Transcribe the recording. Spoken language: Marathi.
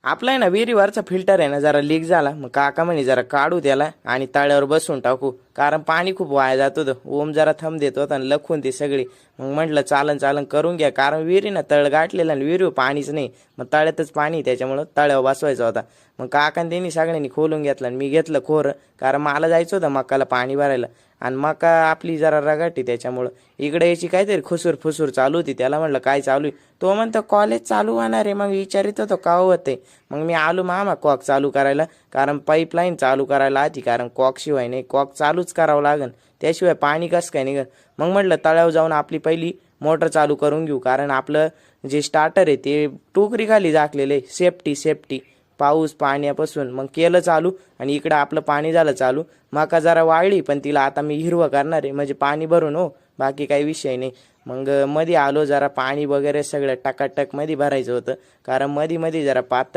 आपला आहे ना विहिरीवरचा फिल्टर आहे ना जरा लीक झाला, मग काका म्हणे जरा काढू त्याला आणि तळ्यावर बसून टाकू, कारण पाणी खूप वाया जात होतं. ओम जरा थंब देत होता आणि लखून ती सगळी. मग म्हटलं चालन चालन करून घ्या, कारण विहिरीनं तळ गाठलेलं आणि विहिरीवर पाणीच नाही, मग तळ्यातच पाणी, त्याच्यामुळं तळ्यावर बसवायचा होता. मग काकाने त्यांनी सगळ्यांनी खोलून घेतलं आणि मी घेतलं खोरं, कारण मला जायचं होतं मकाला पाणी भरायला. आणि मका आपली जरा रगाटी, त्याच्यामुळं इकडे याची काहीतरी खुसूर फुसूर चालू होती. त्याला म्हटलं काय चालू आहे, तो म्हणतो कॉलेज चालू होणार आहे. मग विचारित होतो का होते. मग मी आलो मामा कॉक चालू करायला, कारण पाईपलाईन चालू करायला आधी, कारण कॉकशिवाय नाही, कॉक चालूच करावं लागेल, त्याशिवाय पाणी कसं काय निघेल. मग म्हटलं तळ्यावर जाऊन आपली पहिली मोटर चालू करून घेऊ, कारण आपलं जे स्टार्टर आहे ते टोकरी खाली झाकलेलं आहे, सेफ्टी सेफ्टी पाऊस पाण्यापासून. मग केलं चालू आणि इकडं आपलं पाणी झालं चालू. मका जरा वाळली, पण तिला आता मी हिरवं करणार आहे, म्हणजे पाणी भरून हो, बाकी काही विषय नाही. मग मध्ये आलो, जरा पाणी वगैरे सगळं टकाटक मध्ये भरायचं होतं, कारण मध्ये मध्ये जरा पातळ